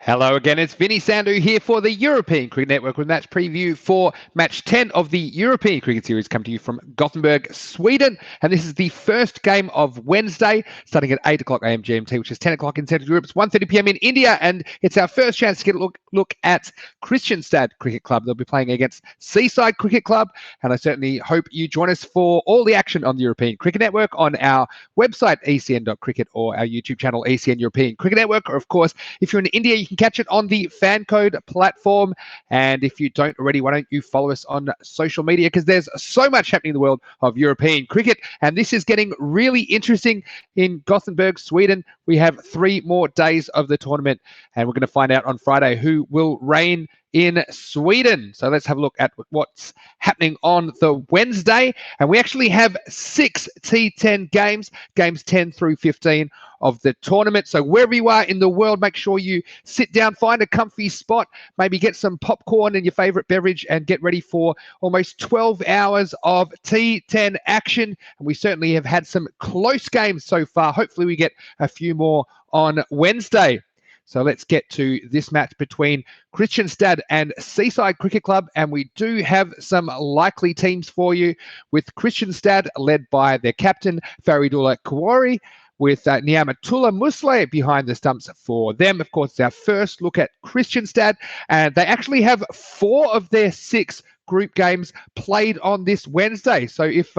Hello again, it's Vinny Sandu here for the European Cricket Network with match preview for match 10 of the European Cricket Series, come to you from Gothenburg, Sweden. And this is the first game of Wednesday, starting at 8 o'clock AM GMT, which is 10 o'clock in Central Europe. It's 1:30 PM in India, and it's our first chance to get a look at Kristianstad Cricket Club. They'll be playing against Seaside Cricket Club, and I certainly hope you join us for all the action on the European Cricket Network on our website, ecn.cricket, or our YouTube channel, ECN European Cricket Network. Or, of course, if you're in India, you can catch it on the Fan Code platform. And if you don't already, why don't you follow us on social media, because there's so much happening in the world of European cricket. And this is getting really interesting in Gothenburg, Sweden. We have 3 more days of the tournament, and we're going to find out on Friday who will reign in Sweden. So let's have a look at what's happening on the Wednesday. And we actually have 6 T10 games 10 through 15 of the tournament. So wherever you are in the world, make sure you sit down, find a comfy spot, maybe get some popcorn and your favorite beverage, and get ready for almost 12 hours of T10 action. And we certainly have had some close games so far. Hopefully we get a few more on Wednesday. So let's get to this match between Kristianstad and Seaside Cricket Club. And we do have some likely teams for you, with Kristianstad led by their captain, Faridullah Kawari, with Niamatullah Musle behind the stumps for them. Of course, it's our first look at Kristianstad, and they actually have 4 of their 6 group games played on this Wednesday. So if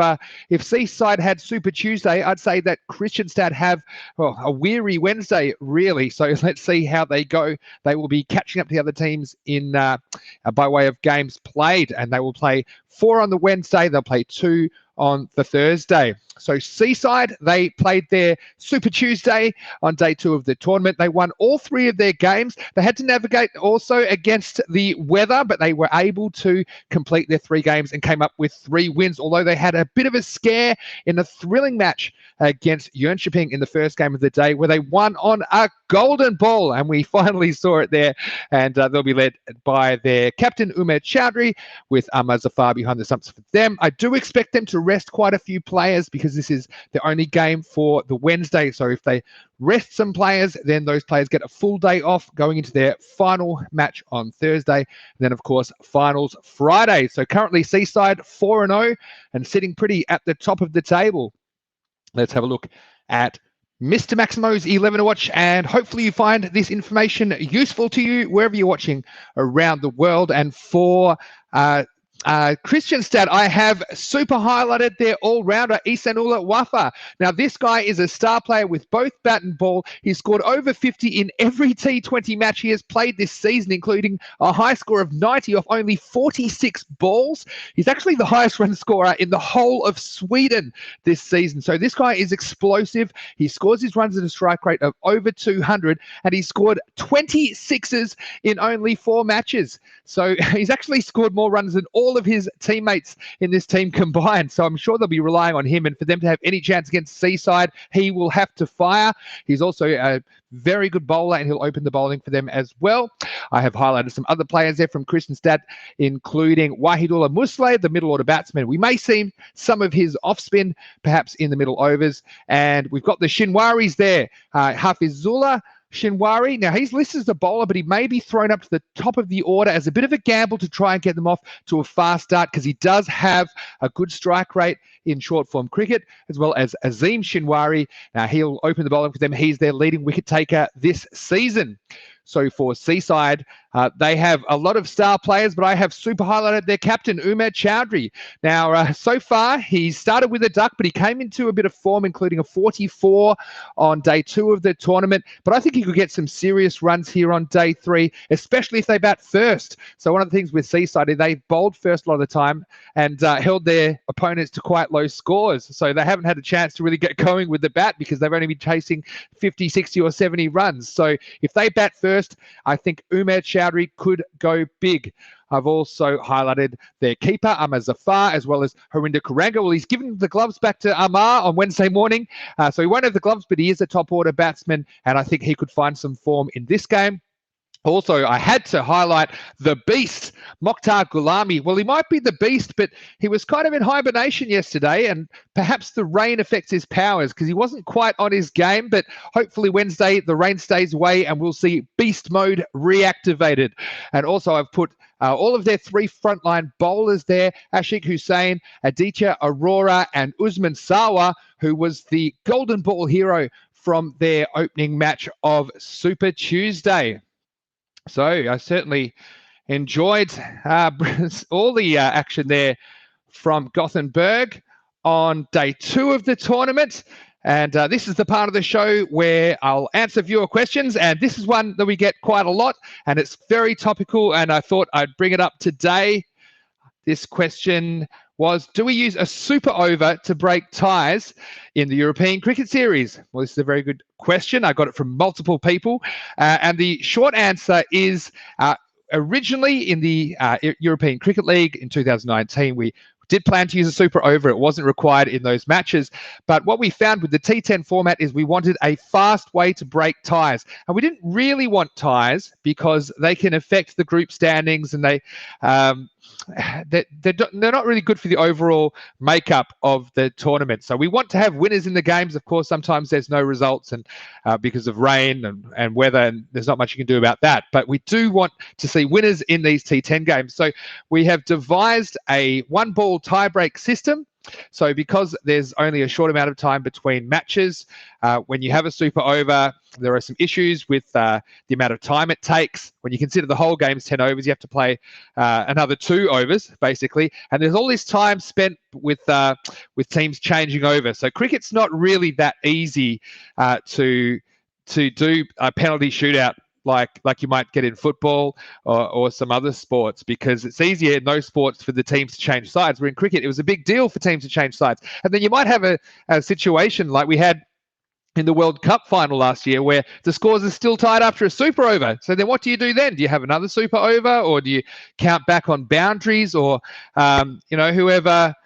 Seaside had Super Tuesday, I'd say that Kristianstad have a weary Wednesday, really. So let's see how they go. They will be catching up to the other teams in by way of games played, and they will play 4 on the Wednesday. They'll play 2 on the Thursday. So Seaside, they played their Super Tuesday on day 2 of the tournament. They won all 3 of their games. They had to navigate also against the weather, but they were able to complete their 3 games and came up with 3 wins, although they had a bit of a scare in a thrilling match against Jönköping in the first game of the day, where they won on a golden ball, and we finally saw it there. And they'll be led by their captain, Umer Chowdhury, with Ahmad Zafar behind the stumps for them. I do expect them to rest quite a few players, because this is the only game for the Wednesday. So if they rest some players, then those players get a full day off going into their final match on Thursday. And then, of course, finals Friday. So currently Seaside 4-0 and sitting pretty at the top of the table. Let's have a look at Mr. Maximo's 11 to watch, and hopefully you find this information useful to you wherever you're watching around the world. And for Kristianstad, I have super highlighted their all-rounder, Ihsanullah Wafa. Now, this guy is a star player with both bat and ball. He's scored over 50 in every T20 match he has played this season, including a high score of 90 off only 46 balls. He's actually the highest run scorer in the whole of Sweden this season. So this guy is explosive. He scores his runs at a strike rate of over 200, and he scored 26s in only 4 matches. So he's actually scored more runs than all of his teammates in this team combined. So I'm sure they'll be relying on him, and for them to have any chance against Seaside, he will have to fire. He's also a very good bowler, and he'll open the bowling for them as well. I have highlighted some other players there from Kristianstad, including Wahidullah Musle, the middle order batsman. We may see some of his off spin perhaps in the middle overs. And we've got the Shinwaris there, Hafizullah Shinwari. Now, he's listed as a bowler, but he may be thrown up to the top of the order as a bit of a gamble to try and get them off to a fast start, because he does have a good strike rate in short form cricket, as well as Azim Shinwari. Now, he'll open the bowling for them. He's their leading wicket taker this season. So for Seaside, they have a lot of star players, but I have super highlighted their captain, Umer Chowdhury. Now, so far, he started with a duck, but he came into a bit of form, including a 44 on day 2 of the tournament. But I think he could get some serious runs here on day 3, especially if they bat first. So one of the things with Seaside is they bowled first a lot of the time and held their opponents to quite low scores. So they haven't had a chance to really get going with the bat, because they've only been chasing 50, 60 or 70 runs. So if they bat first, I think Umer Chowdhury could go big. I've also highlighted their keeper, Ahmad Zafar, as well as Harinder Kuranga. Well, he's given the gloves back to Amar on Wednesday morning, so he won't have the gloves, but he is a top order batsman, and I think he could find some form in this game. Also, I had to highlight the beast, Mokhtar Gulami. Well, he might be the beast, but he was kind of in hibernation yesterday, and perhaps the rain affects his powers because he wasn't quite on his game. But hopefully Wednesday, the rain stays away and we'll see beast mode reactivated. And also, I've put all of their 3 frontline bowlers there, Ashik Hussain, Aditya Aurora, and Usman Sawa, who was the golden ball hero from their opening match of Super Tuesday. So I certainly enjoyed all the action there from Gothenburg on day 2 of the tournament. And this is the part of the show where I'll answer viewer questions. And this is one that we get quite a lot, and it's very topical. And I thought I'd bring it up today. This question was, do we use a super over to break ties in the European Cricket Series? Well, this is a very good question. I got it from multiple people. And the short answer is originally in the European Cricket League in 2019, we did plan to use a super over. It wasn't required in those matches. But what we found with the T10 format is we wanted a fast way to break ties. And we didn't really want ties because they can affect the group standings, and they're not really good for the overall makeup of the tournament. So we want to have winners in the games. Of course, sometimes there's no results and because of rain and weather, and there's not much you can do about that. But we do want to see winners in these T10 games. So we have devised a 1-ball tiebreak system. So because there's only a short amount of time between matches, when you have a super over, there are some issues with the amount of time it takes. When you consider the whole game's 10 overs, you have to play another 2 overs, basically. And there's all this time spent with teams changing over. So cricket's not really that easy to do a penalty shootout like you might get in football or some other sports, because it's easier in those sports for the teams to change sides. Where in cricket, it was a big deal for teams to change sides. And then you might have a situation like we had in the World Cup final last year where the scores are still tied after a super over. So then what do you do then? Do you have another super over, or do you count back on boundaries, or whoever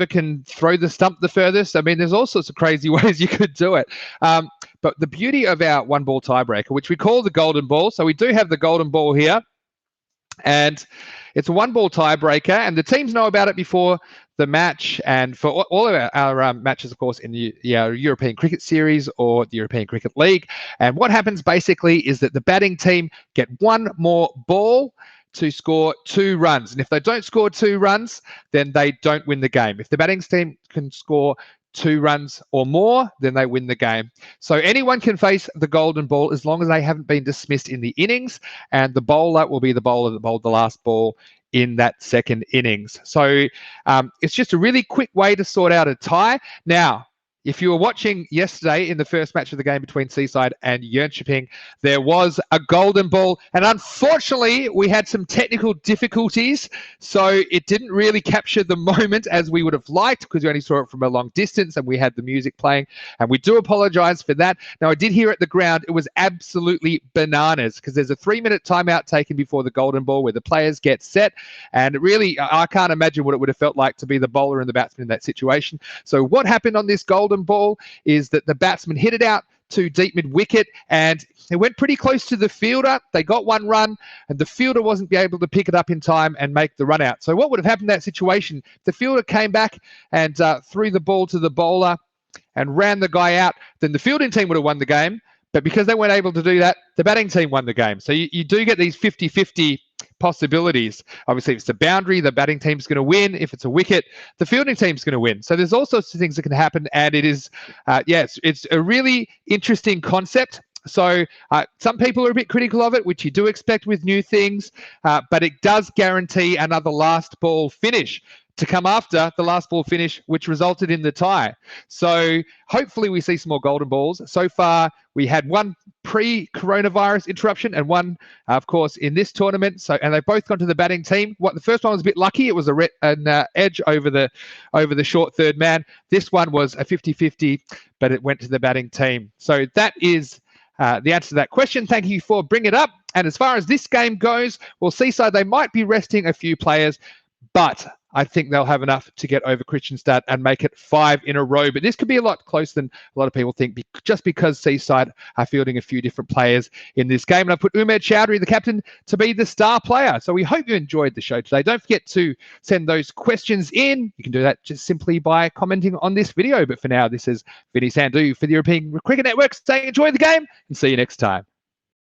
can throw the stump the furthest? I mean, there's all sorts of crazy ways you could do it. But the beauty of our 1-ball tiebreaker, which we call the golden ball, so we do have the golden ball here, and it's a 1-ball tiebreaker, and the teams know about it before the match, and for all of our matches, of course, in the European Cricket Series or the European Cricket League. And what happens basically is that the batting team get 1 more ball to score 2 runs. And if they don't score 2 runs, then they don't win the game. If the batting team can score 2 runs or more, then they win the game. So anyone can face the golden ball as long as they haven't been dismissed in the innings, and the bowler will be the bowler that bowled the last ball in that second innings. So it's just a really quick way to sort out a tie. Now, if you were watching yesterday in the first match of the game between Seaside and Jönköping, there was a golden ball, and unfortunately we had some technical difficulties, so it didn't really capture the moment as we would have liked, because we only saw it from a long distance and we had the music playing, and we do apologize for that. Now, I did hear at the ground it was absolutely bananas, because there's a 3-minute timeout taken before the golden ball where the players get set, and really I can't imagine what it would have felt like to be the bowler and the batsman in that situation. So what happened on this golden ball is that the batsman hit it out to deep mid wicket, and it went pretty close to the fielder. They got 1 run, and the fielder wasn't able to pick it up in time and make the run out. So what would have happened in that situation? The fielder came back and threw the ball to the bowler and ran the guy out, then the fielding team would have won the game. But because they weren't able to do that, the batting team won the game. So you do get these 50-50 possibilities. Obviously, if it's a boundary, the batting team's going to win. If it's a wicket, the fielding team's going to win. So there's all sorts of things that can happen, and it is, it's a really interesting concept. So some people are a bit critical of it, which you do expect with new things, but it does guarantee another last ball finish to come after the last ball finish, which resulted in the tie. So hopefully we see some more golden balls. So far, we had 1 pre-coronavirus interruption and 1, of course, in this tournament. So, and they've both gone to the batting team. The first one was a bit lucky. It was an edge over the short third man. This one was a 50-50, but it went to the batting team. So that is the answer to that question. Thank you for bringing it up. And as far as this game goes, well, Seaside, they might be resting a few players, but I think they'll have enough to get over Kristianstad and make it 5 in a row. But this could be a lot closer than a lot of people think, just because Seaside are fielding a few different players in this game. And I put Umed Chowdhury, the captain, to be the star player. So we hope you enjoyed the show today. Don't forget to send those questions in. You can do that just simply by commenting on this video. But for now, this is Vinny Sandhu for the European Cricket Network saying enjoy the game and see you next time.